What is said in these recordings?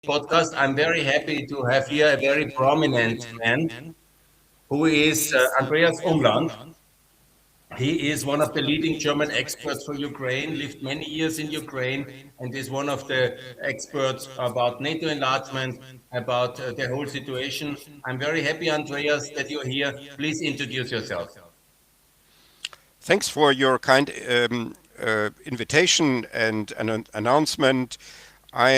podcast. I'm very happy to have here a very prominent man who is Andreas Umland. He is one of the leading German experts for Ukraine, lived many years in Ukraine, and is one of the experts about NATO enlargement, about the whole situation. I'm very happy, Andreas, that you're here. Please introduce yourself. Thanks for your kind invitation and an announcement. I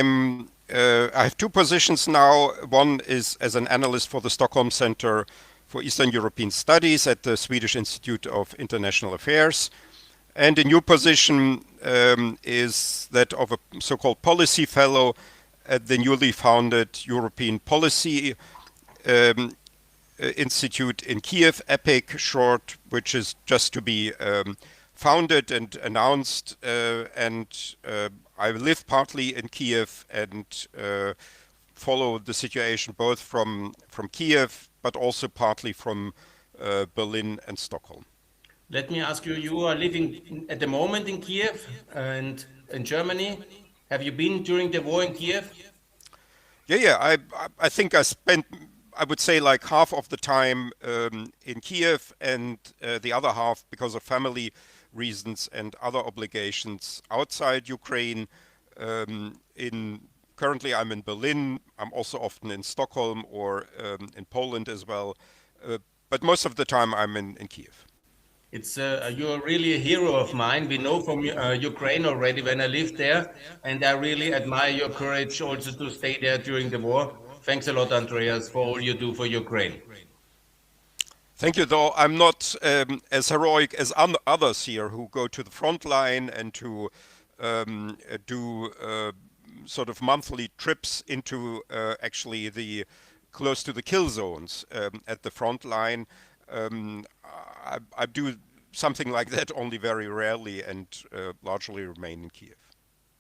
have two positions now. One is as an analyst for the Stockholm Center for Eastern European Studies at the Swedish Institute of International Affairs. And a new position is that of a so-called policy fellow at the newly founded European Policy Institute in Kiev, EPIC short, which is just to be founded and announced. I live partly in Kiev and follow the situation both from Kiev, but also partly from Berlin and Stockholm. Let me ask you, you are living at the moment in Kiev and in Germany. Have you been during the war in Kiev? Yeah. I think I spent, I would say, like half of the time in Kiev, and the other half because of family reasons and other obligations outside Ukraine. Currently, I'm in Berlin. I'm also often in Stockholm or in Poland as well. But most of the time, I'm in Kiev. It's you're really a hero of mine. We know from Ukraine already when I lived there, and I really admire your courage also to stay there during the war. Thanks a lot, Andreas, for all you do for Ukraine. Thank you, though I'm not as heroic as others here who go to the front line and to do sort of monthly trips into actually the close to the kill zones at the front line. I do something like that only very rarely and largely remain in Kiev.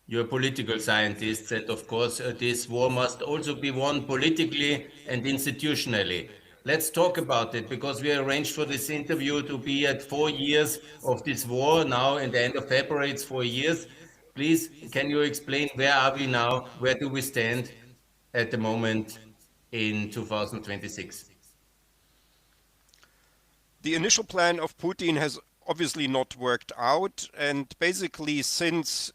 You're a political scientist, and of course, this war must also be won politically and institutionally. Let's talk about it because we arranged for this interview to be at 4 years of this war. Now, in the end of February, it's 4 years. Please, can you explain where are we now? Where do we stand at the moment in 2026? The initial plan of Putin has obviously not worked out, and basically since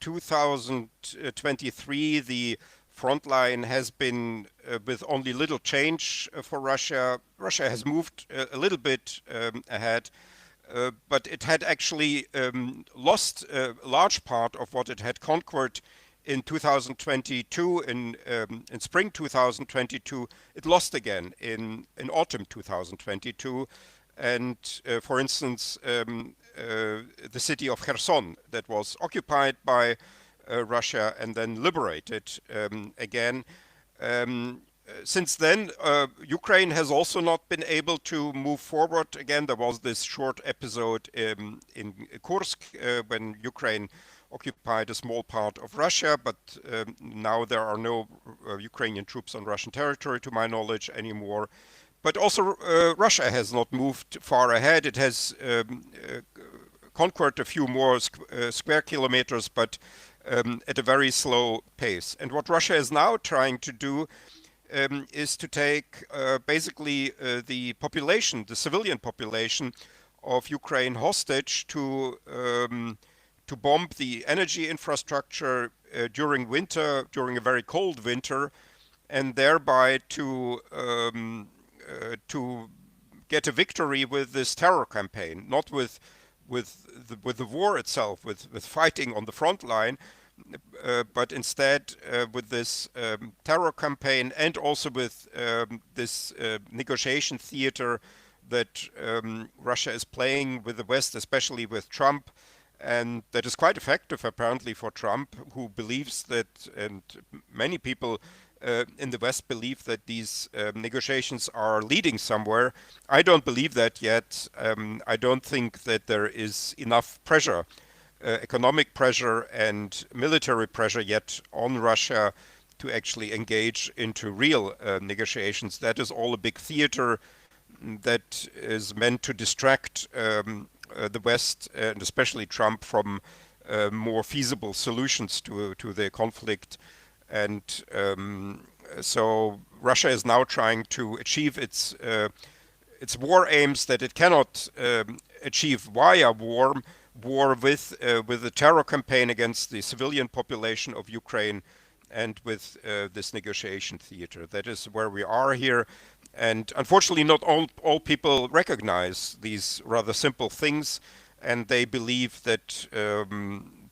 2023 the front line has been with only little change for Russia. Russia has moved a little bit ahead, but it had actually lost a large part of what it had conquered in 2022, in spring 2022. It lost again in autumn 2022. And for instance, the city of Kherson that was occupied by Russia and then liberated again. Since then, Ukraine has also not been able to move forward. Again, there was this short episode in Kursk when Ukraine occupied a small part of Russia, but now there are no Ukrainian troops on Russian territory, to my knowledge, anymore. But also Russia has not moved far ahead. It has conquered a few more square kilometers, but at a very slow pace. And what Russia is now trying to do is to take basically the population, the civilian population of Ukraine hostage to bomb the energy infrastructure during winter, during a very cold winter, and thereby to get a victory with this terror campaign, not with the war itself, with fighting on the front line, but instead with this terror campaign, and also with this negotiation theater that Russia is playing with the West, especially with Trump, and that is quite effective apparently for Trump, who believes that, and many people in the West believe that these negotiations are leading somewhere. I don't believe that yet. I don't think that there is enough pressure, economic pressure and military pressure yet on Russia to actually engage into real negotiations. That is all a big theater that is meant to distract the West, and especially Trump, from more feasible solutions to the conflict. And so Russia is now trying to achieve its war aims that it cannot achieve via war with the terror campaign against the civilian population of Ukraine, and with this negotiation theater. That is where we are here. And unfortunately, not all people recognize these rather simple things, and they believe that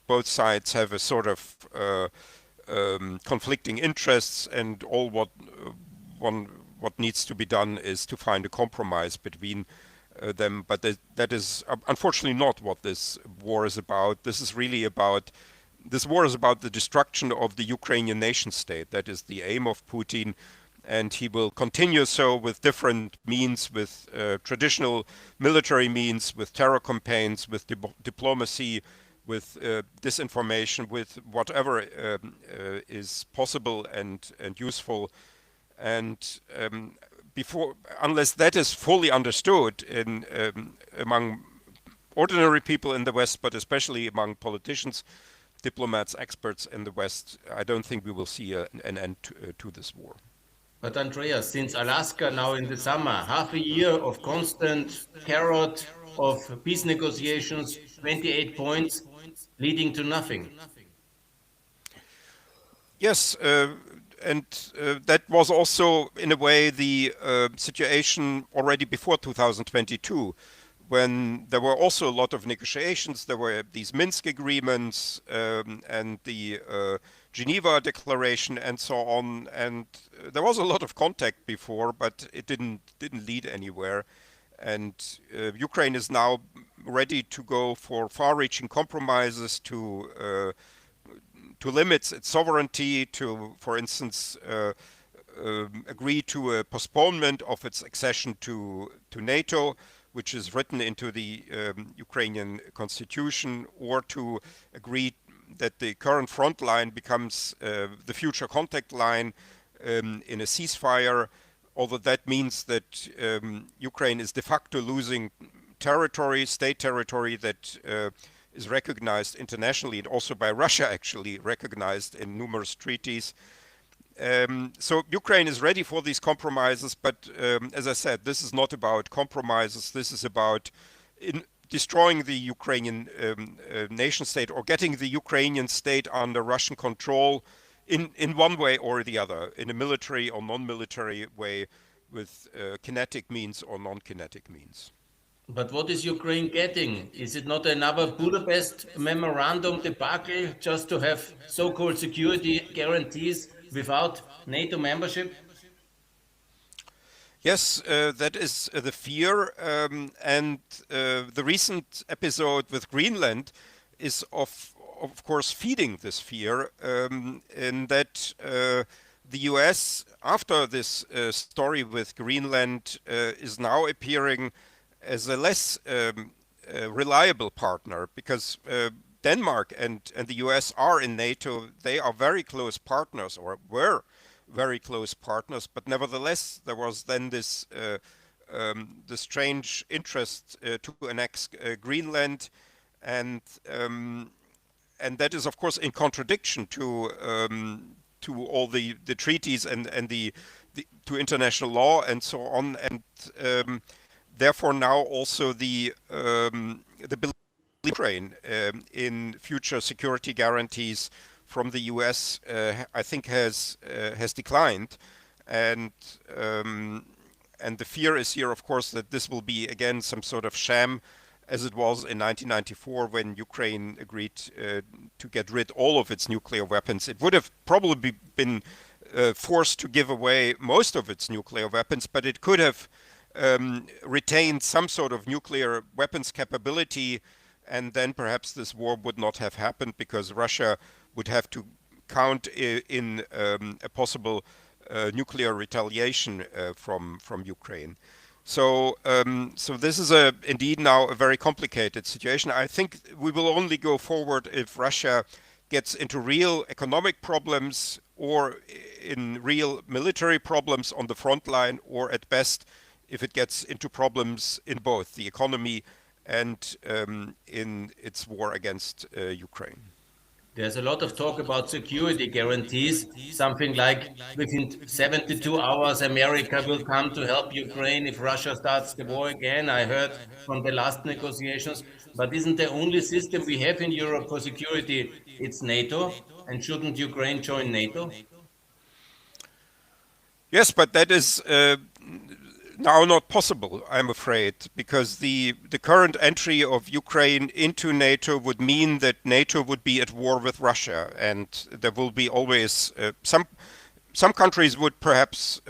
both sides have a sort of conflicting interests, and all one what needs to be done is to find a compromise between them. But that is unfortunately not what this war is about. This war is about the destruction of the Ukrainian nation state. That is the aim of Putin, and he will continue so with different means, with traditional military means, with terror campaigns, with diplomacy, with disinformation, with whatever is possible and useful. And unless that is fully understood among ordinary people in the West, but especially among politicians, diplomats, experts in the West, I don't think we will see an end to this war. But Andreas, since Alaska now in the summer, half a year of constant carrot of peace negotiations, 28 points leading to nothing. Yes, and that was also, in a way, the situation already before 2022, when there were also a lot of negotiations. There were these Minsk agreements and the Geneva Declaration and so on, and there was a lot of contact before, but it didn't lead anywhere. And Ukraine is now ready to go for far-reaching compromises to limit its sovereignty, to, for instance, agree to a postponement of its accession to NATO, which is written into the Ukrainian constitution, or to agree that the current front line becomes the future contact line in a ceasefire, although that means that Ukraine is de facto losing territory, state territory that is recognized internationally, and also by Russia actually recognized in numerous treaties. So Ukraine is ready for these compromises, but as I said, this is not about compromises. This is about destroying the Ukrainian nation state, or getting the Ukrainian state under Russian control in one way or the other, in a military or non-military way, with kinetic means or non-kinetic means. But what is Ukraine getting? Is it not another Budapest memorandum debacle just to have so-called security guarantees without NATO membership? Yes, that is the fear, and the recent episode with Greenland is of course feeding this fear, in that the US, after this story with Greenland, is now appearing as a less reliable partner, because Denmark and the US are in NATO. They are very close partners, or were very close partners, but nevertheless there was then this the strange interest to annex Greenland, and that is of course in contradiction to all the treaties and the to international law and so on, and therefore now also the belief in Ukraine in future security guarantees from the US, I think has declined, and the fear is here, of course, that this will be again some sort of sham, as it was in 1994 when Ukraine agreed to get rid all of its nuclear weapons. It would have probably been forced to give away most of its nuclear weapons, but it could have retained some sort of nuclear weapons capability, and then perhaps this war would not have happened, because Russia would have to count in a possible nuclear retaliation from Ukraine. So this is indeed now a very complicated situation. I think we will only go forward if Russia gets into real economic problems, or in real military problems on the front line, or at best if it gets into problems in both the economy and in its war against Ukraine. There's a lot of talk about security guarantees, something like within 72 hours, America will come to help Ukraine if Russia starts the war again. I heard from the last negotiations, but isn't the only system we have in Europe for security? It's NATO, and shouldn't Ukraine join NATO? Yes, but that is now not possible, I'm afraid, because the current entry of Ukraine into NATO would mean that NATO would be at war with Russia, and there will be always some countries would perhaps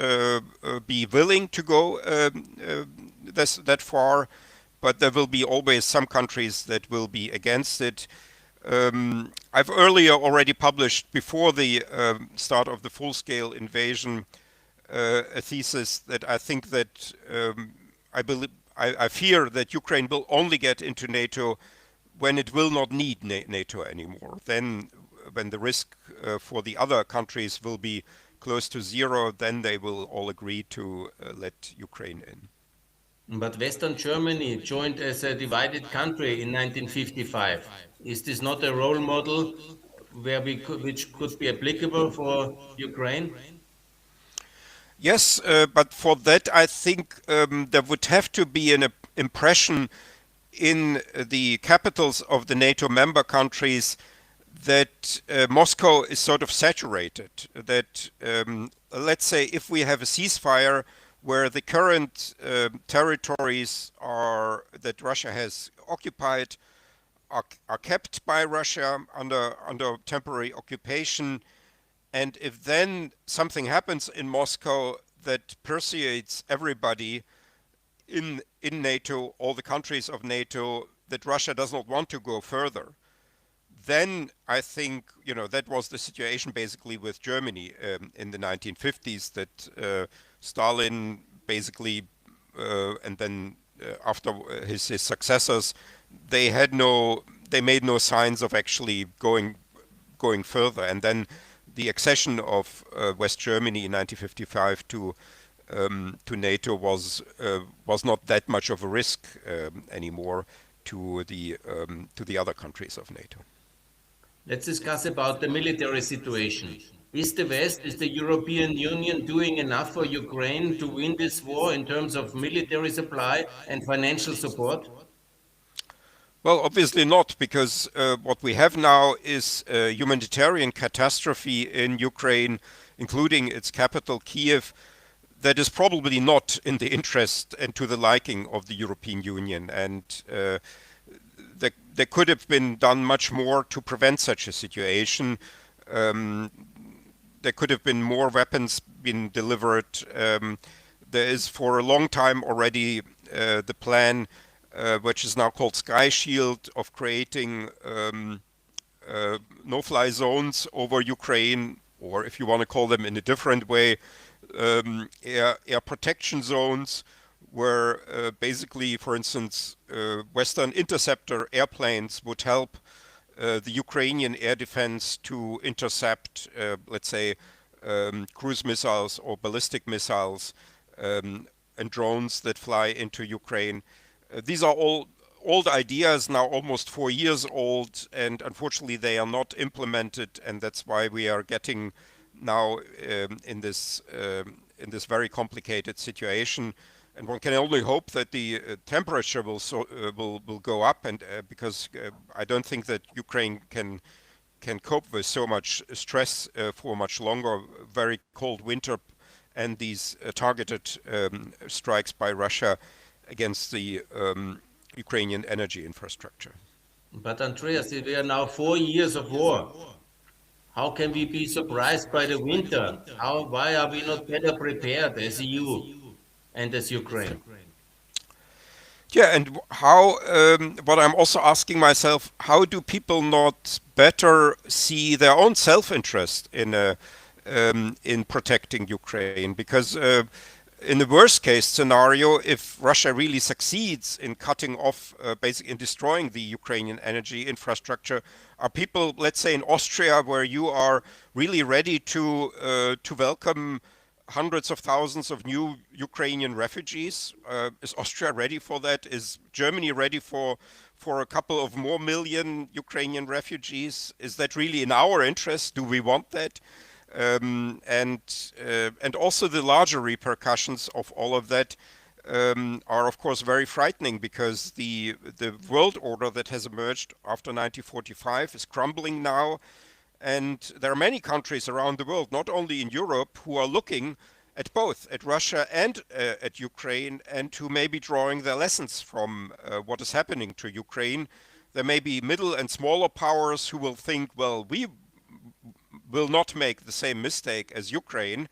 be willing to go that far, but there will be always some countries that will be against it. I've earlier already published, before the start of the full-scale invasion, a thesis that I think that I fear that Ukraine will only get into NATO when it will not need NATO anymore. Then, when the risk for the other countries will be close to zero, then they will all agree to let Ukraine in. But Western Germany joined as a divided country in 1955. Is this not a role model which could be applicable for Ukraine? Yes, but for that, I think there would have to be an impression in the capitals of the NATO member countries that Moscow is sort of saturated. That, let's say, if we have a ceasefire where the current territories that Russia has occupied are kept by Russia under temporary occupation, and if then something happens in Moscow that persuades everybody in NATO, all the countries of NATO, that Russia does not want to go further, then I think, that was the situation basically with Germany in the 1950s, that Stalin basically, and then after his successors, they made no signs of actually going further. And then the accession of West Germany in 1955 to NATO was not that much of a risk anymore to the other countries of NATO. Let's discuss about the military situation. Is the West, is the European Union doing enough for Ukraine to win this war in terms of military supply and financial support? Well, obviously not, because what we have now is a humanitarian catastrophe in Ukraine, including its capital, Kiev, that is probably not in the interest and to the liking of the European Union. And there could have been done much more to prevent such a situation. There could have been more weapons being delivered. There is for a long time already the plan, which is now called Sky Shield, of creating no-fly zones over Ukraine, or if you want to call them in a different way, air protection zones, where basically, for instance, Western interceptor airplanes would help the Ukrainian air defense to intercept, let's say, cruise missiles or ballistic missiles and drones that fly into Ukraine. These are all old ideas, now almost 4 years old, and unfortunately they are not implemented, and that's why we are getting now in this very complicated situation. And one can only hope that the temperature will go up, and because I don't think that Ukraine can cope with so much stress for much longer. Very cold winter and these targeted strikes by Russia against the Ukrainian energy infrastructure. But Andreas, we are now 4 years of war. How can we be surprised by the winter? Why are we not better prepared as EU and as Ukraine? Yeah, and what I'm also asking myself, how do people not better see their own self-interest in protecting Ukraine? Because in the worst case scenario, if Russia really succeeds in cutting off, basically in destroying the Ukrainian energy infrastructure, are people, let's say in Austria, where you are really ready to welcome hundreds of thousands of new Ukrainian refugees? Is Austria ready for that? Is Germany ready for for a couple of more million Ukrainian refugees? Is that really in our interest? Do we want that? And also the larger repercussions of all of that are of course very frightening, because the world order that has emerged after 1945 is crumbling now, and there are many countries around the world, not only in Europe, who are looking at both, at Russia and at Ukraine, and who may be drawing their lessons from what is happening to Ukraine. There may be middle and smaller powers who will think, well, we will not make the same mistake as Ukraine,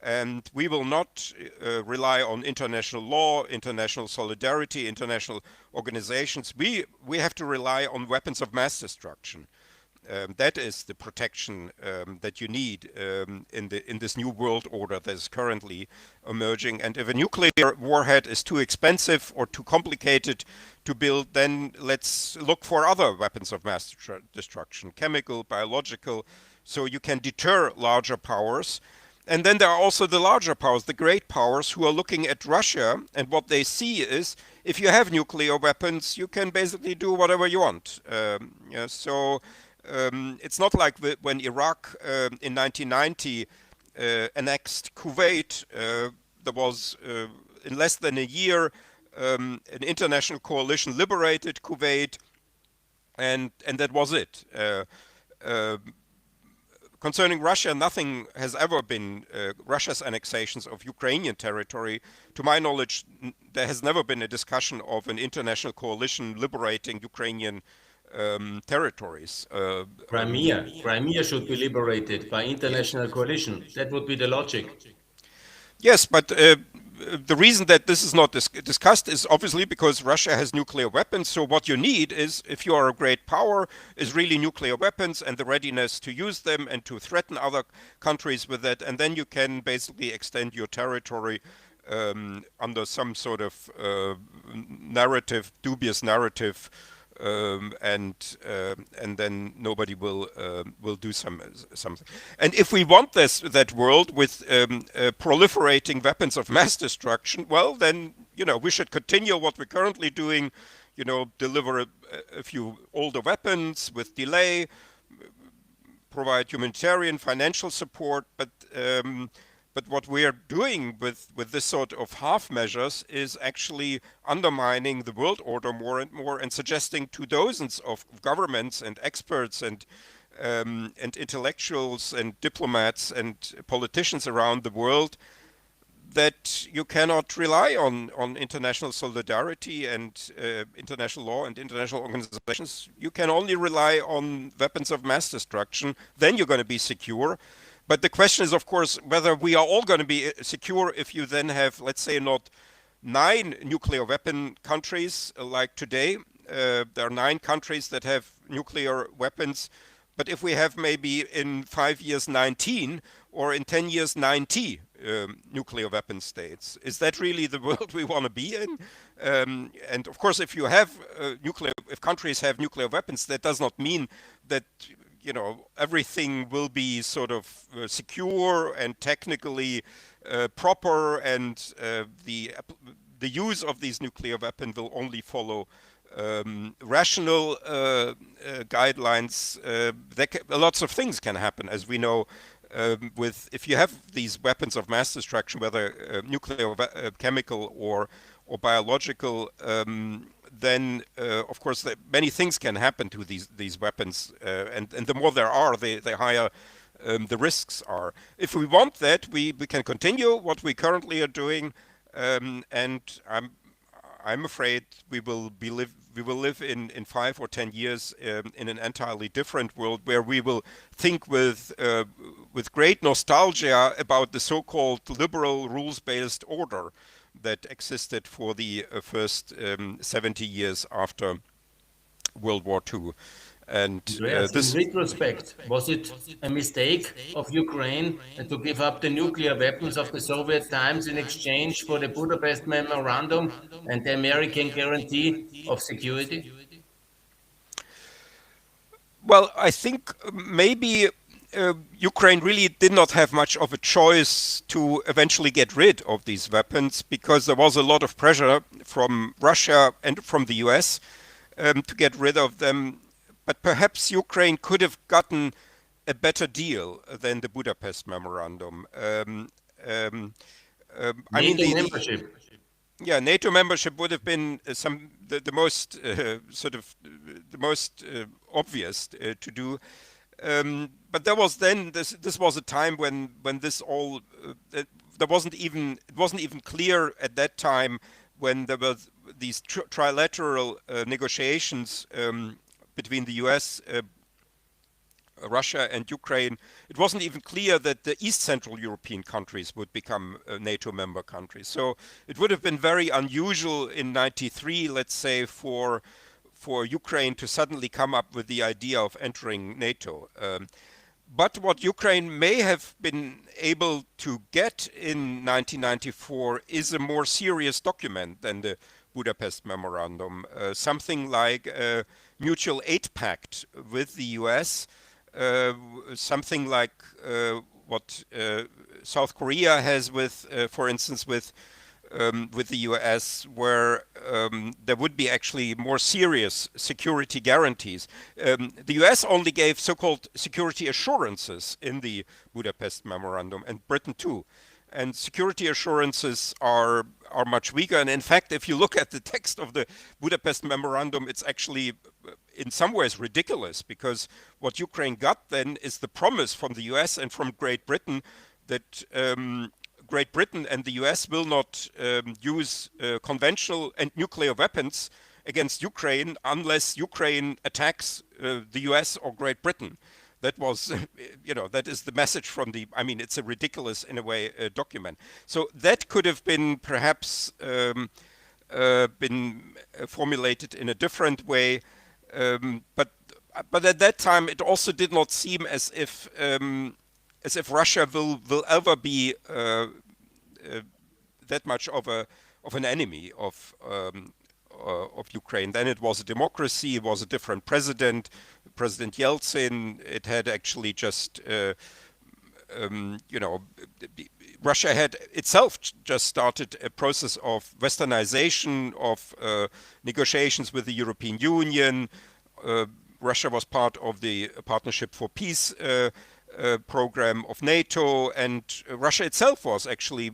and we will not rely on international law, international solidarity, international organizations. We have to rely on weapons of mass destruction. That is the protection that you need in this new world order that is currently emerging. And if a nuclear warhead is too expensive or too complicated to build, then let's look for other weapons of mass destruction, chemical, biological, so you can deter larger powers. And then there are also the larger powers, the great powers, who are looking at Russia, and what they see is, if you have nuclear weapons, you can basically do whatever you want. It's not like when Iraq in 1990 annexed Kuwait. There was, in less than a year, an international coalition liberated Kuwait, and that was it. Concerning Russia, nothing has ever been Russia's annexations of Ukrainian territory. To my knowledge, there has never been a discussion of an international coalition liberating Ukrainian territories. Crimea should be liberated by international coalition. That would be the logic. Yes, but the reason that this is not discussed is obviously because Russia has nuclear weapons. So what you need is, if you are a great power, is really nuclear weapons and the readiness to use them and to threaten other countries with that. And then you can basically extend your territory under some sort of narrative, dubious narrative, and then nobody will do something. And if we want that world with proliferating weapons of mass destruction, well, then we should continue what we're currently doing. Deliver a few older weapons with delay, provide humanitarian, financial support, but what we are doing with this sort of half measures is actually undermining the world order more and more, and suggesting to dozens of governments and experts and intellectuals and diplomats and politicians around the world that you cannot rely on international solidarity and international law and international organizations. You can only rely on weapons of mass destruction. Then you're going to be secure. But the question is, of course, whether we are all going to be secure if you then have, let's say, not 9 nuclear weapon countries like today. There are 9 countries that have nuclear weapons. But if we have maybe in 5 years 19, or in 10 years 90 nuclear weapon states, is that really the world we want to be in? And of course, if you have if countries have nuclear weapons, that does not mean that everything will be sort of secure and technically proper, and the use of these nuclear weapons will only follow rational guidelines. Lots of things can happen, as we know. If you have these weapons of mass destruction, whether nuclear, chemical, or biological, then of course many things can happen to these weapons, and the more there are, the higher the risks are. If we want that, we can continue what we currently are doing, and I'm afraid we will live in 5 or 10 years in an entirely different world, where we will think with great nostalgia about the so-called liberal rules-based order that existed for the first 70 years after World War II. And in retrospect, was it a mistake of Ukraine to give up the nuclear weapons of the Soviet times in exchange for the Budapest Memorandum and the American guarantee of security? Well, I think maybe Ukraine really did not have much of a choice to eventually get rid of these weapons, because there was a lot of pressure from Russia and from the US to get rid of them. But perhaps Ukraine could have gotten a better deal than the Budapest Memorandum. Um, I mean, NATO membership. yeah, NATO membership would have been the most sort of the most obvious to do. But there was then this was a time when this all there wasn't even it wasn't even clear at that time when there were these trilateral negotiations between the U.S., Russia and Ukraine. It wasn't even clear that the East Central European countries would become NATO member countries. So it would have been very unusual in '93, let's say, for Ukraine to suddenly come up with the idea of entering NATO. But what Ukraine may have been able to get in 1994 is a more serious document than the Budapest Memorandum, something like a mutual aid pact with the US, something like what South Korea has with, for instance, with the US, where there would be actually more serious security guarantees. The US only gave so-called security assurances in the Budapest Memorandum, and Britain too. And security assurances are much weaker. And in fact, if you look at the text of the Budapest Memorandum, it's actually in some ways ridiculous, because what Ukraine got then is the promise from the US and from Great Britain that Great Britain and the US will not use conventional and nuclear weapons against Ukraine unless Ukraine attacks the US or Great Britain. That was, that is the message from the, I mean, it's a ridiculous, in a way, document. So that could have been perhaps been formulated in a different way. But at that time, it also did not seem as if Russia will ever be that much of an enemy of Ukraine. Then it was a democracy. It was a different president, President Yeltsin. It had actually just, Russia had itself just started a process of westernization, of negotiations with the European Union. Russia was part of the Partnership for Peace program of NATO, and Russia itself was actually,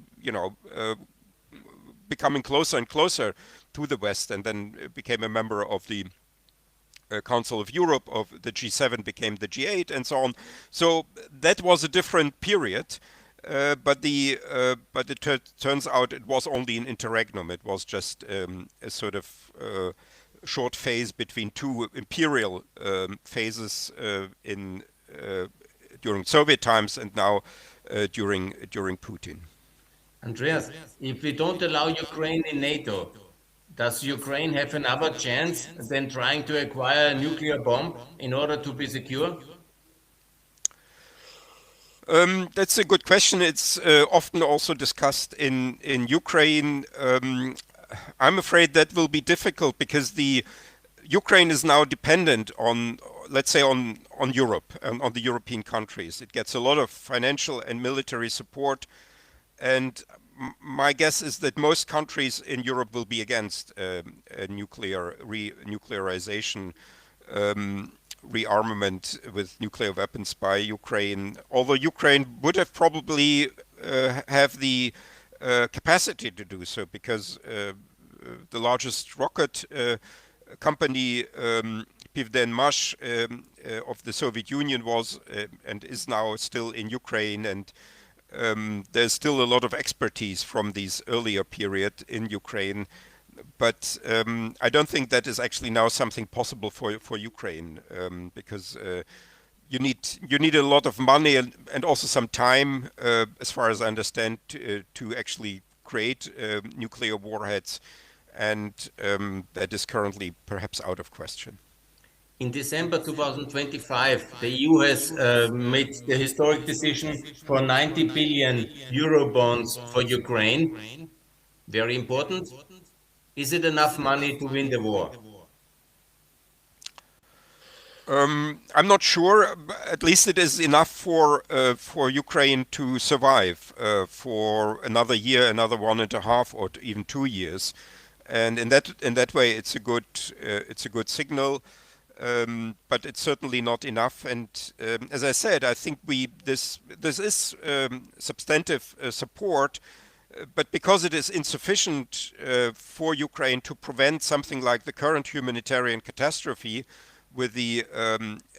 becoming closer and closer to the West, and then became a member of the Council of Europe, of the G7 became the G8, and so on. So that was a different period, but it turns out it was only an interregnum. It was just a sort of short phase between two imperial phases during Soviet times and now during Putin. Andreas, if we don't allow Ukraine in NATO, does Ukraine have another chance than trying to acquire a nuclear bomb in order to be secure? That's a good question. It's often also discussed in Ukraine. I'm afraid that will be difficult because the Ukraine is now dependent on, let's say, on Europe and on the European countries. It gets a lot of financial and military support, and my guess is that most countries in Europe will be against nuclearization, rearmament with nuclear weapons by Ukraine. Although Ukraine would have probably have the capacity to do so, because the largest rocket company, Pivden-Mash, of the Soviet Union was and is now still in Ukraine, and there's still a lot of expertise from these earlier period in Ukraine, but I don't think that is actually now something possible for Ukraine, because you need a lot of money and also some time, as far as I understand, to actually create nuclear warheads, and that is currently perhaps out of question. In December 2025, the EU has made the historic decision for 90 billion euro bonds for Ukraine. Very important. Is it enough money to win the war? I'm not sure. At least it is enough for Ukraine to survive for another year, another 1.5, or even 2 years. and in that way, it's a good signal. But it's certainly not enough. And as I said, I think this is substantive support, but because it is insufficient for Ukraine to prevent something like the current humanitarian catastrophe with the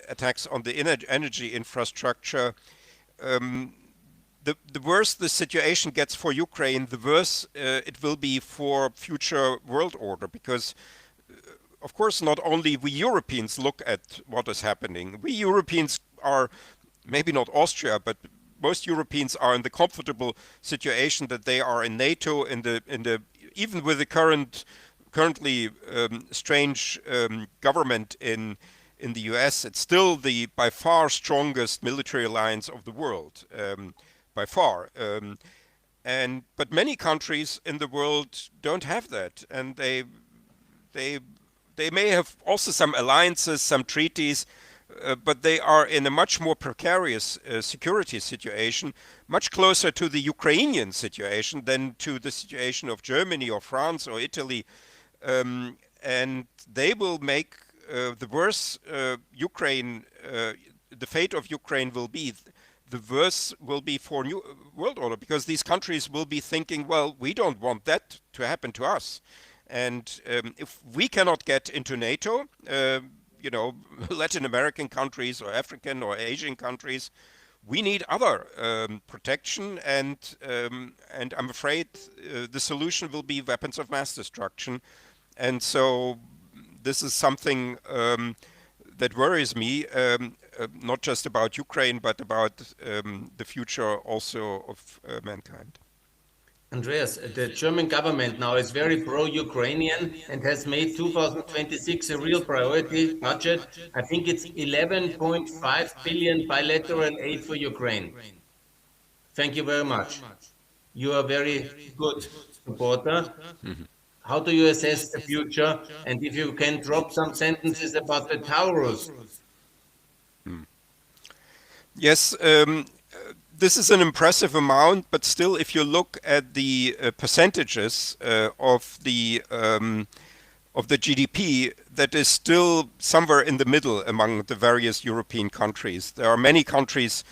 attacks on the energy infrastructure, the worse the situation gets for Ukraine, the worse it will be for future world order, because of course, not only we Europeans look at what is happening. We Europeans are, maybe not Austria, but most Europeans are in the comfortable situation that they are in NATO, even with the currently strange government in the US. It's still the by far strongest military alliance of the world, by far. But many countries in the world don't have that, and they may have also some alliances, some treaties, but they are in a much more precarious security situation, much closer to the Ukrainian situation than to the situation of Germany or France or Italy. And they will make the worse Ukraine, the fate of Ukraine will be, the worse will be for new world order, because these countries will be thinking, well, we don't want that to happen to us. And if we cannot get into NATO, Latin American countries or African or Asian countries, we need other protection. And I'm afraid the solution will be weapons of mass destruction. And so this is something that worries me, not just about Ukraine, but about the future also of mankind. Andreas, the German government now is very pro-Ukrainian and has made 2026 a real priority budget. I think it's 11.5 billion bilateral aid for Ukraine. Thank you very much. You are a very good supporter. How do you assess the future? And if you can drop some sentences about the Taurus. Yes, this is an impressive amount, but still, if you look at the percentages of the GDP, that is still somewhere in the middle among the various European countries. There are many countries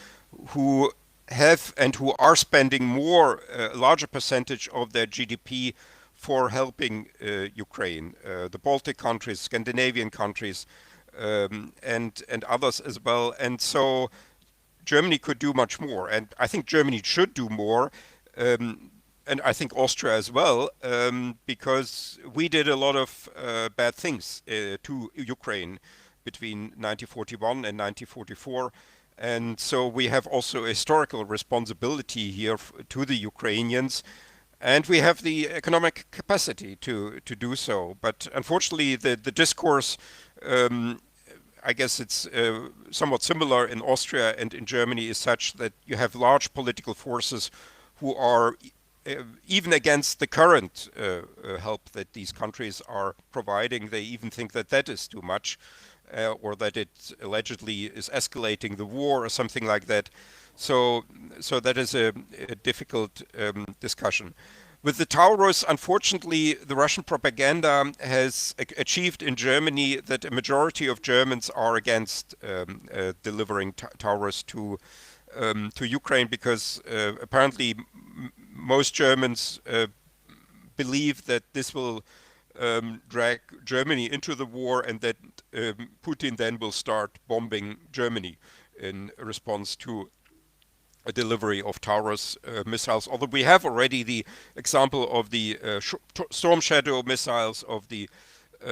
who have and who are spending more, a larger percentage of their GDP for helping Ukraine. The Baltic countries, Scandinavian countries, and others as well. And so Germany could do much more, and I think Germany should do more, and I think Austria as well, because we did a lot of bad things to Ukraine between 1941 and 1944, and so we have also a historical responsibility here to the Ukrainians, and we have the economic capacity to do so. But unfortunately, the discourse, I guess it's somewhat similar in Austria and in Germany, is such that you have large political forces who are even against the current help that these countries are providing. They even think that that is too much, or that it allegedly is escalating the war or something like that. So that is a difficult discussion. With the Taurus, unfortunately, the Russian propaganda has achieved in Germany that a majority of Germans are against delivering Taurus to Ukraine, because apparently most Germans believe that this will drag Germany into the war, and that Putin then will start bombing Germany in response to a delivery of Taurus missiles. Although we have already the example of the Storm Shadow missiles of the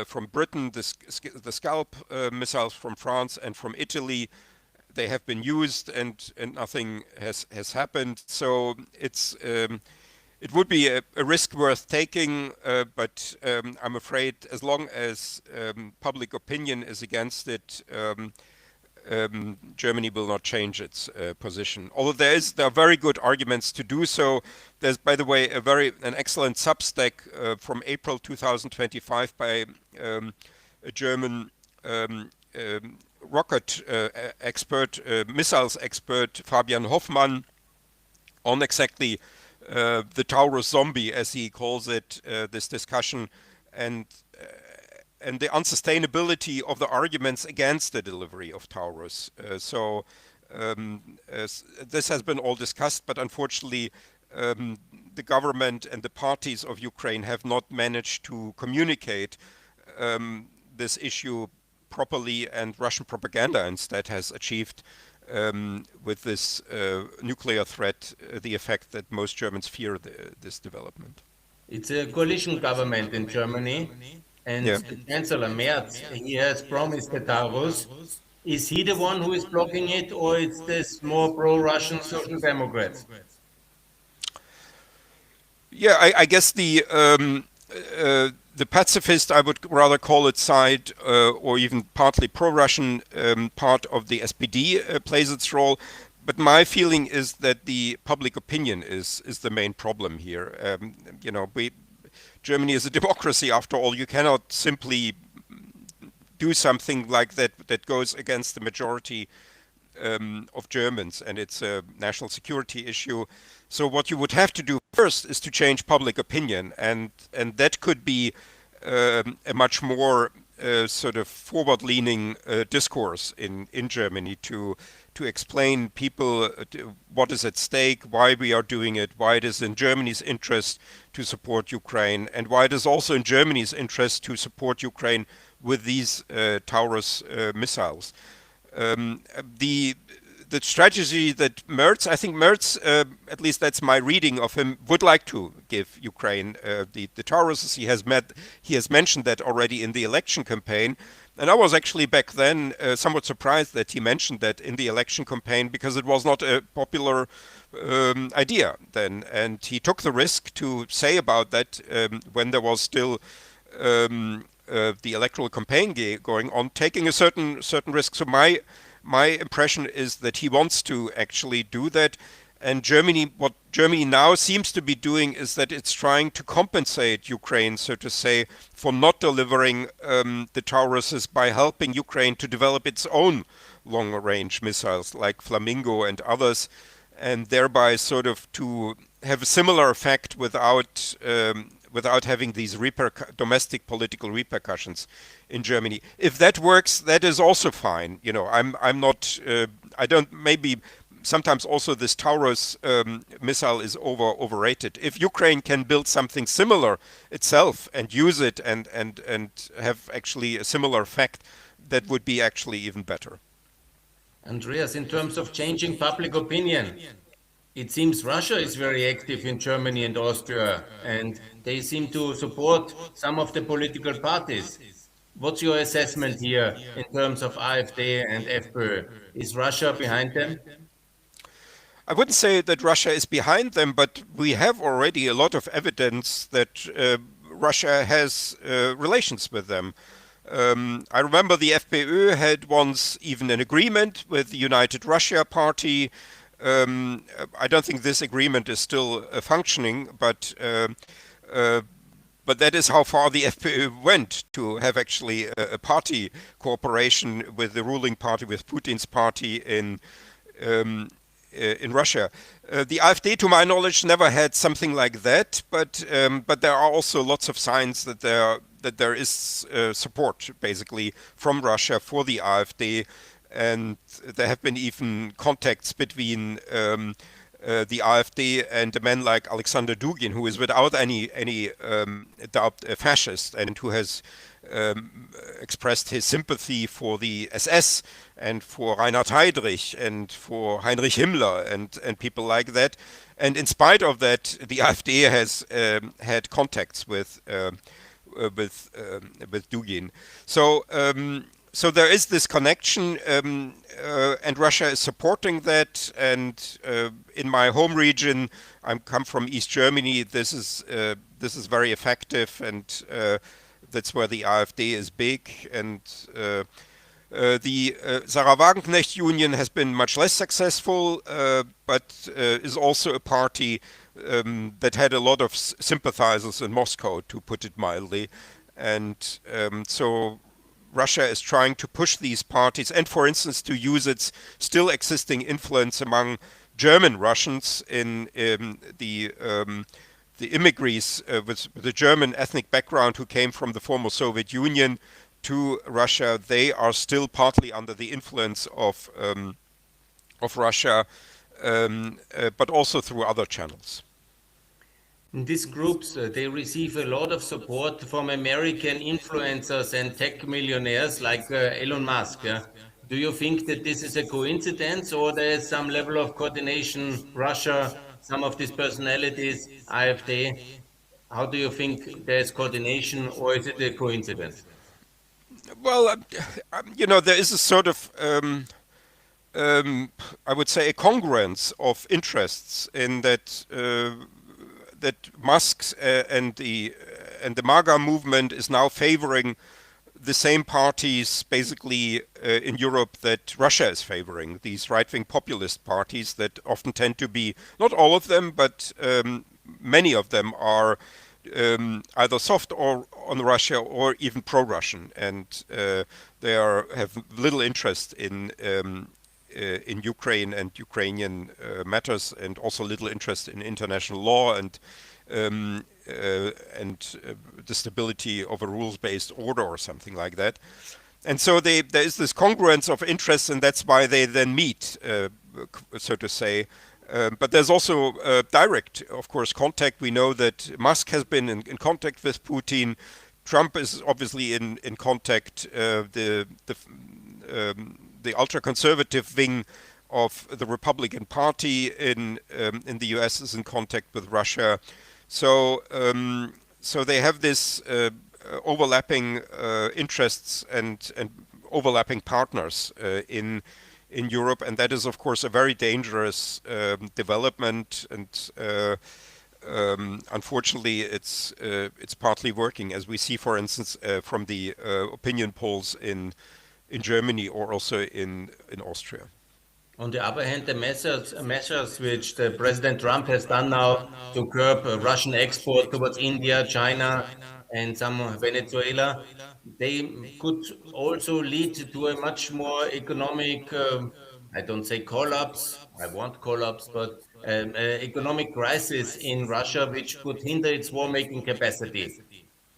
from Britain, the Scalp missiles from France and from Italy. They have been used, and nothing has happened. So it would be a risk worth taking, but I'm afraid as long as public opinion is against it, Germany will not change its position. Although there are very good arguments to do so. There's, by the way, an excellent Substack from April 2025 by a German rocket expert, missiles expert, Fabian Hoffmann, on exactly the Taurus zombie, as he calls it, this discussion and and the unsustainability of the arguments against the delivery of Taurus. This has been all discussed, but unfortunately, the government and the parties of Ukraine have not managed to communicate this issue properly, and Russian propaganda instead has achieved with this nuclear threat the effect that most Germans fear this development. It's a coalition government in Germany, and Yeah. the Chancellor Merz, he has promised the Taurus. Is he the one who is blocking it, or it's this more pro-Russian Social Democrats? Yeah, I guess the pacifist, I would rather call it, side, or even partly pro-Russian part of the SPD plays its role. But my feeling is that the public opinion is the main problem here. Germany is a democracy after all. You cannot simply do something like that goes against the majority of Germans, and it's a national security issue. So what you would have to do first is to change public opinion, and that could be a much more sort of forward-leaning discourse in Germany to explain people what is at stake, why we are doing it, why it is in Germany's interest to support Ukraine, and why it is also in Germany's interest to support Ukraine with these Taurus missiles. The strategy that Merz, I think Merz, at least that's my reading of him, would like to give Ukraine the Tauruses. He has mentioned that already in the election campaign. And I was actually back then somewhat surprised that he mentioned that in the election campaign, because it was not a popular idea then. And he took the risk to say about that when there was still the electoral campaign going on, taking a certain risk. So my impression is that he wants to actually do that. And what Germany now seems to be doing is that it's trying to compensate Ukraine, so to say, for not delivering the Tauruses by helping Ukraine to develop its own long-range missiles like Flamingo and others, and thereby sort of to have a similar effect without having these domestic political repercussions in Germany. If that works, that is also fine. I'm not. I don't. Maybe sometimes also this Taurus missile is overrated. If Ukraine can build something similar itself and use it and have actually a similar effect, that would be actually even better. Andreas, in terms of changing public opinion, it seems Russia is very active in Germany and Austria, and they seem to support some of the political parties. What's your assessment here in terms of AfD and FPÖ? Is Russia behind them? I wouldn't say that Russia is behind them, but we have already a lot of evidence that Russia has relations with them. I remember the FPÖ had once even an agreement with the United Russia Party. I don't think this agreement is still functioning, but that is how far the FPÖ went, to have actually a party cooperation with the ruling party, with Putin's party in Russia. The AfD, to my knowledge, never had something like that, but there are also lots of signs that there is support, basically, from Russia for the AfD, and there have been even contacts between the AfD and a man like Alexander Dugin, who is without any doubt a fascist, and who has expressed his sympathy for the SS and for Reinhard Heydrich and for Heinrich Himmler and people like that. And in spite of that, the AfD has had contacts with Dugin. So there is this connection, and Russia is supporting that. And in my home region, I come from East Germany. This is very effective, and that's where the AfD is big. And the Sarah Wagenknecht Union has been much less successful, but is also a party that had a lot of sympathizers in Moscow, to put it mildly. And so Russia is trying to push these parties and, for instance, to use its still existing influence among German Russians in the the immigrants with the German ethnic background who came from the former Soviet Union to Russia, they are still partly under the influence of Russia, but also through other channels. These groups, they receive a lot of support from American influencers and tech millionaires like Elon Musk. Yeah? Do you think that this is a coincidence or there is some level of coordination? Russia, some of these personalities, AfD, how do you think there's coordination or is it a coincidence? Well, there is a sort of I would say a congruence of interests in that Musk and the MAGA movement is now favoring the same parties basically in Europe that Russia is favoring, these right-wing populist parties that often tend to be, not all of them, but many of them are either soft or on Russia or even pro-Russian, and have little interest in Ukraine and Ukrainian matters, and also little interest in international law and the stability of a rules-based order or something like that. And so there is this congruence of interests, and that's why they then meet, so to say. But there's also direct, of course, contact. We know that Musk has been in contact with Putin. Trump is obviously in contact. The ultra-conservative wing of the Republican Party in the U.S. is in contact with Russia. So they have this overlapping interests and overlapping partners in Europe, and that is of course a very dangerous development. And unfortunately, it's partly working, as we see, for instance, from the opinion polls in Germany or also in Austria. On the other hand, the measures which the President Trump has done now to curb Russian export towards India, China, and some Venezuela, they could also lead to a much more economic, I don't say collapse, I want collapse, but economic crisis in Russia, which could hinder its war-making capacity.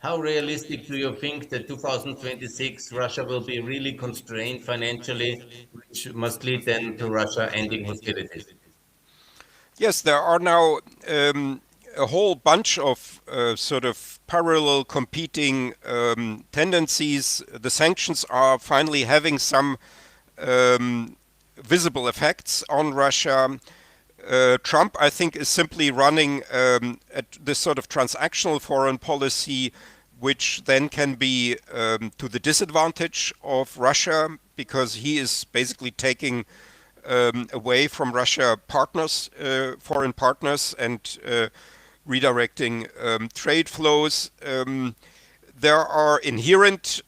How realistic do you think that 2026 Russia will be really constrained financially, which must lead then to Russia ending hostilities? Yes, there are now a whole bunch of sort of parallel competing tendencies. The sanctions are finally having some visible effects on Russia. Trump, I think, is simply running at this sort of transactional foreign policy, which then can be to the disadvantage of Russia, because he is basically taking away from Russia partners, foreign partners, and redirecting trade flows. There are inherent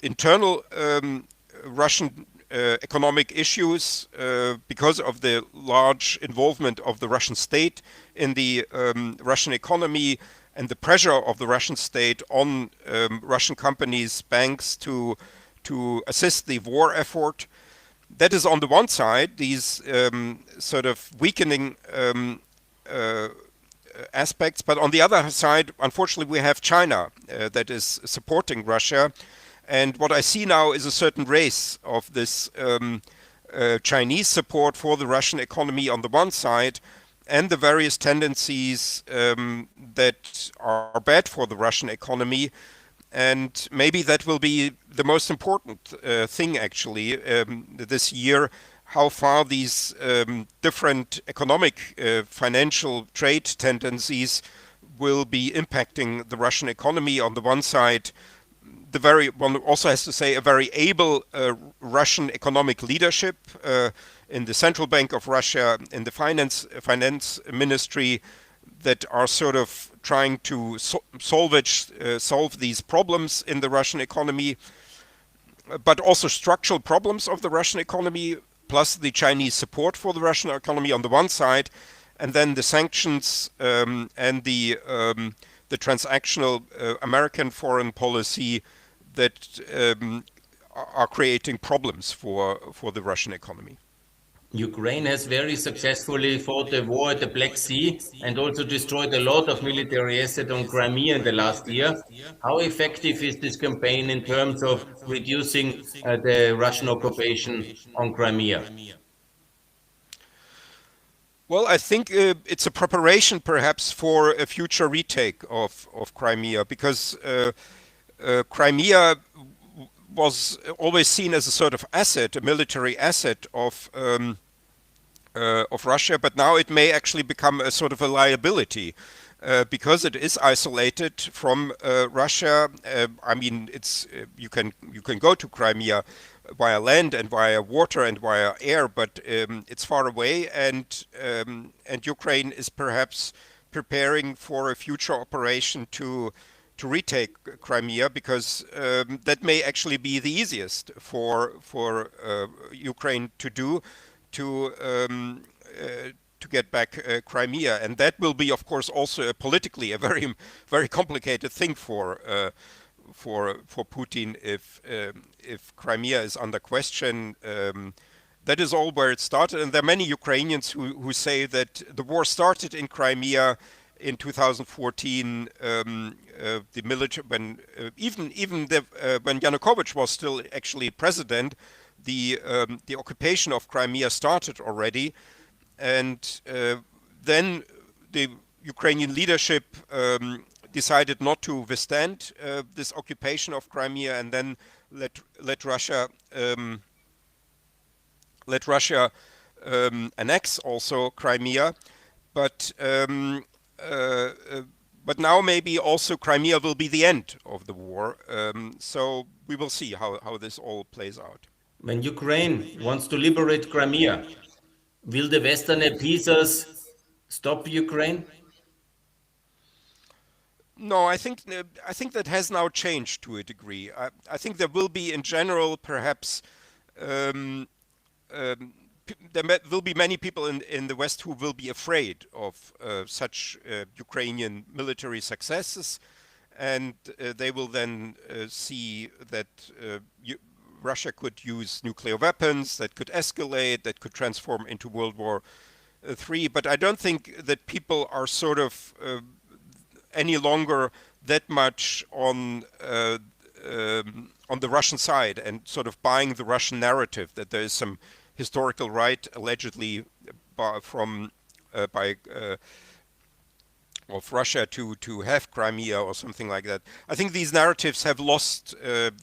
internal Russian economic issues because of the large involvement of the Russian state in the Russian economy and the pressure of the Russian state on Russian companies, banks to assist the war effort. That is on the one side, these sort of weakening aspects, but on the other side, unfortunately, we have China that is supporting Russia. And what I see now is a certain race of this Chinese support for the Russian economy on the one side, and the various tendencies that are bad for the Russian economy. And maybe that will be the most important thing, actually, this year, how far these different economic, financial trade tendencies will be impacting the Russian economy. On the one side, one also has to say a very able Russian economic leadership in the Central Bank of Russia, in the finance ministry, that are sort of trying to solve these problems in the Russian economy, but also structural problems of the Russian economy, plus the Chinese support for the Russian economy on the one side, and then the sanctions and the transactional American foreign policy that are creating problems for the Russian economy. Ukraine has very successfully fought a war at the Black Sea and also destroyed a lot of military assets on Crimea in the last year. How effective is this campaign in terms of reducing the Russian occupation on Crimea? Well, I think it's a preparation perhaps for a future retake of Crimea, because Crimea was always seen as a sort of asset, a military asset of Russia, but now it may actually become a sort of a liability because it is isolated from Russia. I mean, it's you can go to Crimea via land and via water and via air, but it's far away, and Ukraine is perhaps preparing for a future operation to retake Crimea, because that may actually be the easiest for Ukraine to do, to to get back Crimea, and that will be, of course, also politically a very complicated thing for Putin if Crimea is under question. That is all where it started, and there are many Ukrainians who say that the war started in Crimea in 2014. The military, when when Yanukovych was still actually president, the occupation of Crimea started already, and then the Ukrainian leadership decided not to withstand this occupation of Crimea, and then let Russia annex also Crimea, but but now maybe also Crimea will be the end of the war. So we will see how this all plays out. When Ukraine wants to liberate Crimea, will the Western appeasers stop Ukraine? No, I think that has now changed to a degree. I think there will be, in general, perhaps um, will be many people in the West who will be afraid of such Ukrainian military successes, and they will then see that Russia could use nuclear weapons, that could escalate, that could transform into World War III. But I don't think that people are sort of any longer that much on the Russian side and sort of buying the Russian narrative that there is some historical right allegedly by of Russia to have Crimea or something like that. I think these narratives have lost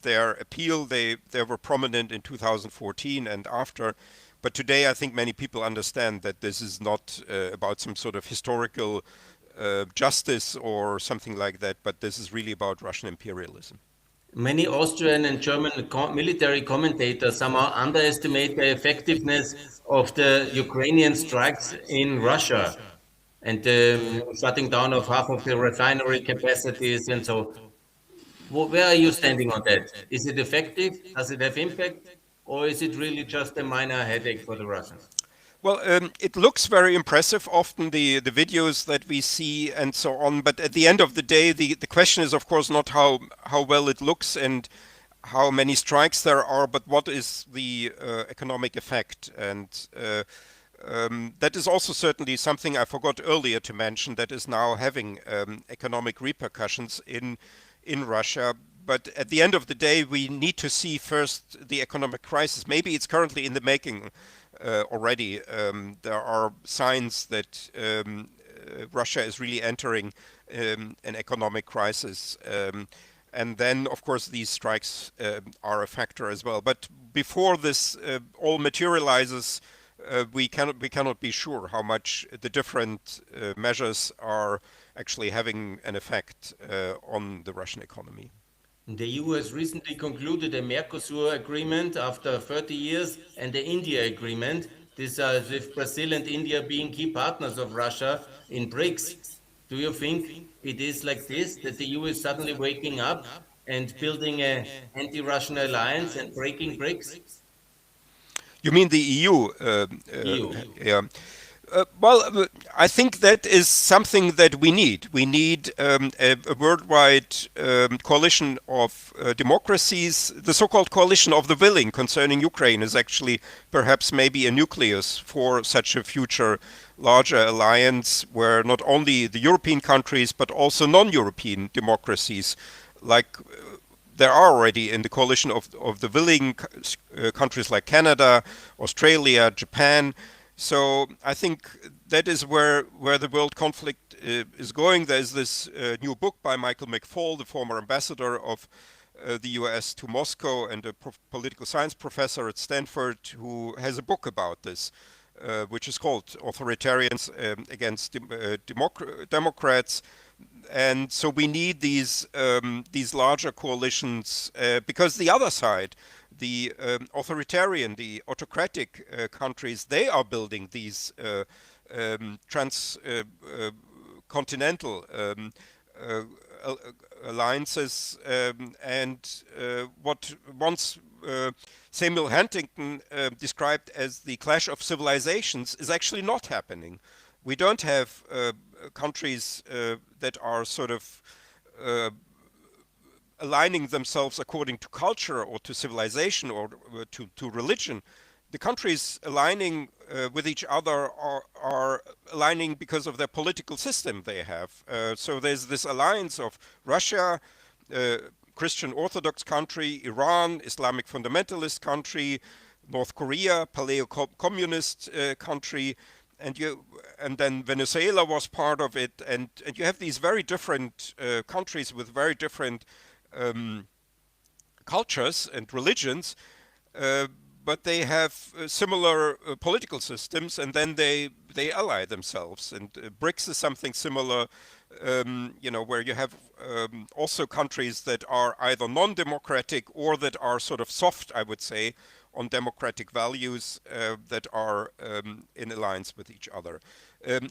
their appeal. They were prominent in 2014 and after, but today I think many people understand that this is not about some sort of historical justice or something like that, but this is really about Russian imperialism. Many Austrian and German military commentators somehow underestimate the effectiveness of the Ukrainian strikes in Russia and the shutting down of half of the refinery capacities and so. Where are you standing on that? Is it effective? Does it have impact? Or is it really just a minor headache for the Russians? Well, it looks very impressive, often the videos that we see and so on. But at the end of the day, the question is, of course, not how well it looks and how many strikes there are, but what is the economic effect. And that is also certainly something I forgot earlier to mention, that is now having economic repercussions in Russia. But at the end of the day, we need to see first the economic crisis. Maybe it's currently in the making already. There are signs that Russia is really entering an economic crisis. And then, of course, these strikes are a factor as well. But before this all materializes, we cannot be sure how much the different measures are actually having an effect on the Russian economy. The EU has recently concluded a Mercosur agreement after 30 years and the India agreement. This with Brazil and India being key partners of Russia in BRICS. Do you think it is like this, that the EU is suddenly waking up and building an anti-Russian alliance and breaking BRICS? You mean the EU? EU. Yeah. I think that is something that we need. We need a worldwide coalition of democracies. The so-called coalition of the willing concerning Ukraine is actually perhaps maybe a nucleus for such a future larger alliance where not only the European countries but also non-European democracies like there are already in the coalition of the willing countries like Canada, Australia, Japan. So I think that is where the world conflict is going. There's this new book by Michael McFaul, the former ambassador of the US to Moscow and a political science professor at Stanford, who has a book about this, which is called Authoritarians Against Democrats. And so we need these larger coalitions because the other side, the authoritarian, the autocratic countries, they are building these transcontinental alliances. And what once Samuel Huntington described as the clash of civilizations is actually not happening. We don't have countries that are sort of aligning themselves according to culture or to civilization or to religion. The countries aligning with each other are aligning because of their political system they have. So there's this alliance of Russia, Christian Orthodox country, Iran, Islamic fundamentalist country, North Korea, paleo-communist country, and then Venezuela was part of it, and you have these very different countries with very different cultures and religions, but they have similar political systems, and then they ally themselves. And BRICS is something similar, where you have also countries that are either non-democratic or that are sort of soft, I would say, on democratic values that are in alliance with each other.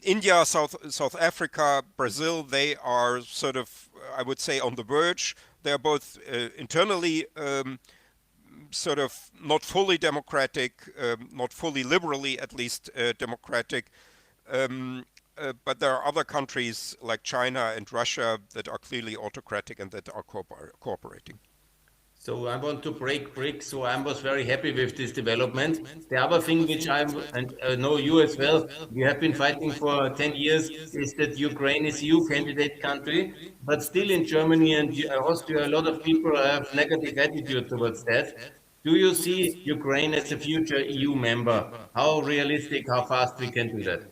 India, South Africa, Brazil, they are sort of, I would say, on the verge. They are both internally sort of not fully democratic, not fully liberally at least democratic. But there are other countries like China and Russia that are clearly autocratic and that are cooperating. So I want to break bricks. So I was very happy with this development. The other thing which I and know you as well, we have been fighting for 10 years, is that Ukraine is EU candidate country, but still in Germany and Austria, a lot of people have negative attitude towards that. Do you see Ukraine as a future EU member? How realistic, how fast we can do that?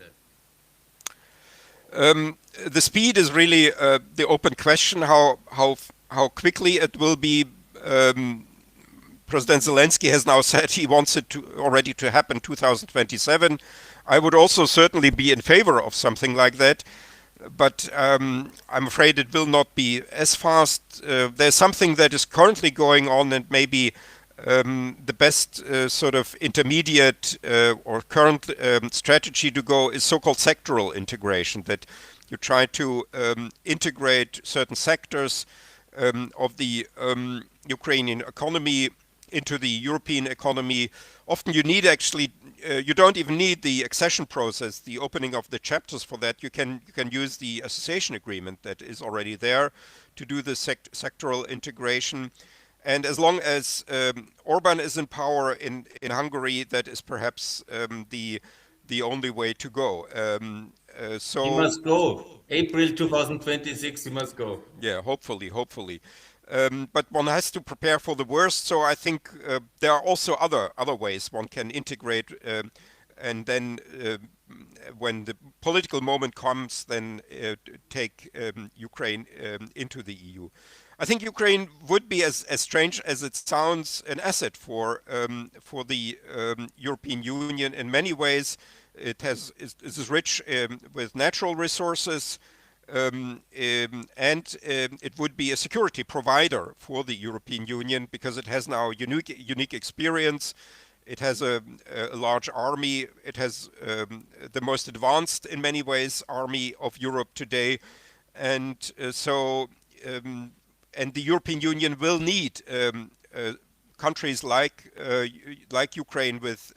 The speed is really the open question. How quickly it will be. President Zelensky has now said he wants it to already to happen 2027. I would also certainly be in favor of something like that, but I'm afraid it will not be as fast. There's something that is currently going on, and maybe the best sort of intermediate or current strategy to go is so-called sectoral integration, that you try to integrate certain sectors of the Ukrainian economy into the European economy. Often you need actually, you don't even need the accession process, the opening of the chapters for that. You can use the association agreement that is already there to do the sectoral integration. And as long as Orban is in power in Hungary, that is perhaps the only way to go. He must go. April 2026, he must go. Yeah, hopefully. But one has to prepare for the worst. So I think there are also other ways one can integrate, and then when the political moment comes, then take Ukraine into the EU. I think Ukraine would be, as strange as it sounds, an asset for the European Union in many ways. It is rich with natural resources. And it would be a security provider for the European Union because it has now unique experience. It has a large army. It has the most advanced, in many ways, army of Europe today, and and the European Union will need countries like Ukraine with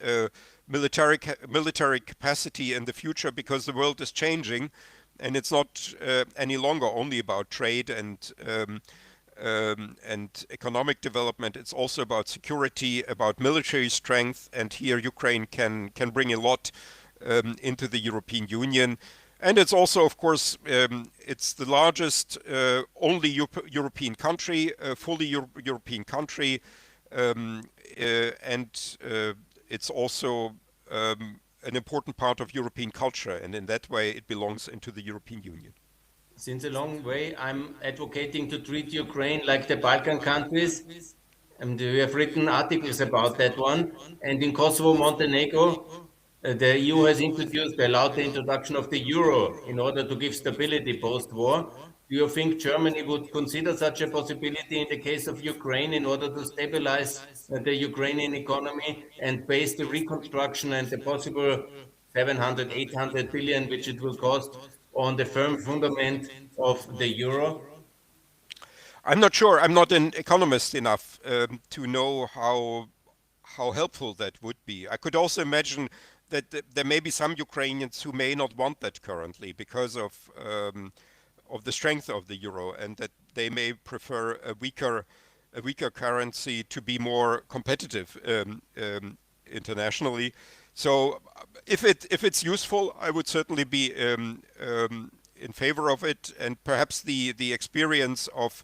military capacity in the future, because the world is changing, and it's not any longer only about trade and economic development. It's also about security, about military strength, and here Ukraine can bring a lot into the European Union. And it's also, of course, it's the largest only European country, fully European country, and it's also an important part of European culture, and in that way it belongs into the European Union. Since a long way, I'm advocating to treat Ukraine like the Balkan countries. And we have written articles about that one. And in Kosovo, Montenegro, the EU has introduced, allowed the introduction of the euro in order to give stability post-war. Do you think Germany would consider such a possibility in the case of Ukraine in order to stabilize the Ukrainian economy and base the reconstruction and the possible 700, 800 billion, which it will cost, on the firm fundament of the euro? I'm not sure. I'm not an economist enough to know how helpful that would be. I could also imagine that there may be some Ukrainians who may not want that currently because of the strength of the euro, and that they may prefer a weaker currency to be more competitive internationally. So if it's useful, I would certainly be in favor of it, and perhaps the experience of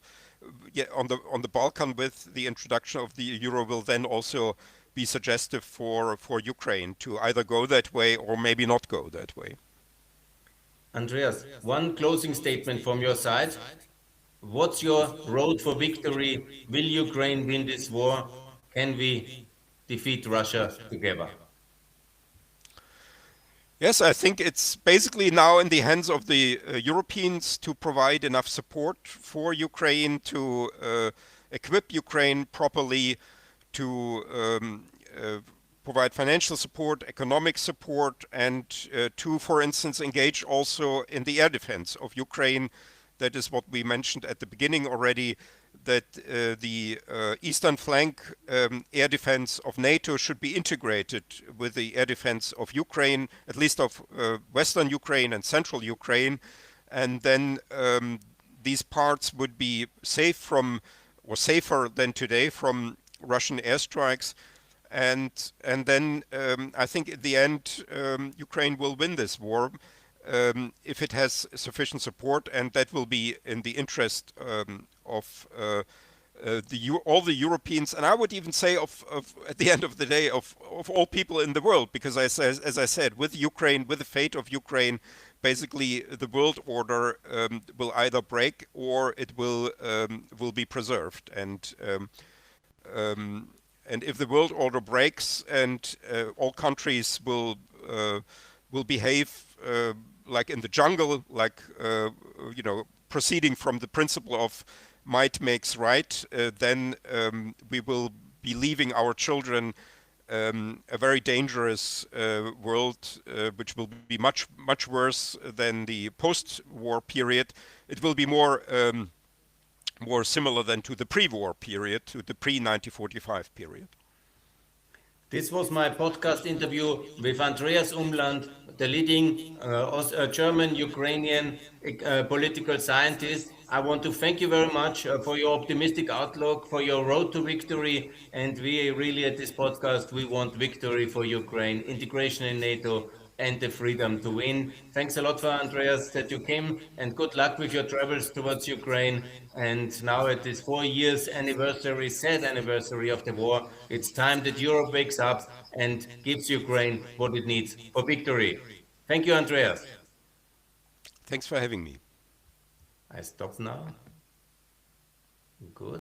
on the Balkan with the introduction of the euro will then also be suggestive for Ukraine to either go that way or maybe not go that way. Andreas, one closing statement from your side. What's your road for victory? Will Ukraine win this war? Can we defeat Russia together? Yes, I think it's basically now in the hands of the Europeans to provide enough support for Ukraine, to equip Ukraine properly, to provide financial support, economic support, and to, for instance, engage also in the air defense of Ukraine. That is what we mentioned at the beginning already, that the eastern flank air defense of NATO should be integrated with the air defense of Ukraine, at least of western Ukraine and central Ukraine. And then these parts would be safe from, or safer than today, from Russian airstrikes. And then I think at the end Ukraine will win this war if it has sufficient support, and that will be in the interest of all the Europeans, and I would even say of at the end of the day of all people in the world, because as I said, with Ukraine, with the fate of Ukraine, basically the world order will either break or it will be preserved, and if the world order breaks and all countries will behave like in the jungle, like proceeding from the principle of might makes right, then we will be leaving our children a very dangerous world, which will be much worse than the post-war period. It will be more similar than to the pre-war period, to the pre-1945 period. This was my podcast interview with Andreas Umland, the leading German Ukrainian political scientist. I want to thank you very much for your optimistic outlook, for your road to victory. And we really, at this podcast, we want victory for Ukraine, integration in NATO, and the freedom to win. Thanks a lot for Andreas that you came, and good luck with your travels towards Ukraine. And now at this 4 years anniversary, sad anniversary of the war, it's time that Europe wakes up and gives Ukraine what it needs for victory. Thank you, Andreas. Thanks for having me. I stop now. Good.